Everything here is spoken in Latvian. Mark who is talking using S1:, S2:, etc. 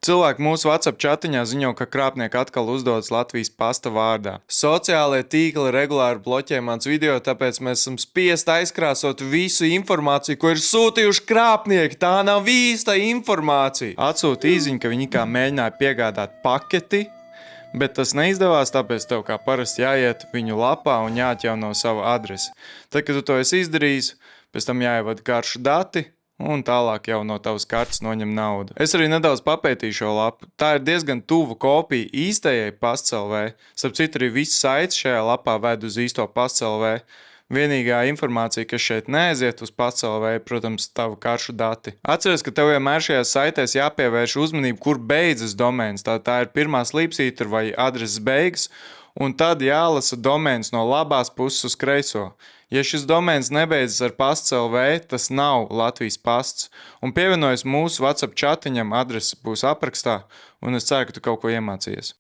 S1: Cilvēki mūsu WhatsApp chatiņā ziņo, ka krāpnieki atkal uzdodas Latvijas pasta vārdā. Sociālajie tīkli regulāri bloķē mans video, tāpēc mēs esam spiest aizkrāsot visu informāciju, ko ir sūtījuši krāpnieki. Tā nav īsta informācija. Atsūta īziņa, ka viņi kā mēģināja piegādāt paketi, bet tas neizdevās, tāpēc tev kā parasti jāiet viņu lapā un jāatjauno savu adresi. Tad, kad tu to esi izdarījis, pēc tam jāievada karšu dati, un tālāk jau no tavas kartes noņem naudu. Es arī nedaudz papētīju šo lapu. Tā ir diezgan tuva kopija īstajai Pasts.lv. Starp citu, arī viss saits šajā lapā ved uz īsto Pasts.lv. Vienīgā informācija, kas šeit neaiziet uz Pasts.lv, protams, tavu karšu dati. Atceries, ka tev vienmēr šajās saitēs jāpievērš uzmanību, kur beidzas domēns. Tā ir pirmā slīpsītra vai adreses beigas, un tad jālasa domēns no labās puses uz kreiso. Ja šis domēns nebeidzas ar Pasts.lv, tas nav Latvijas pasts. Un pievienojies mūsu WhatsApp chatiņam, adrese būs aprakstā, un es ceru, ka tu kaut ko iemācījies.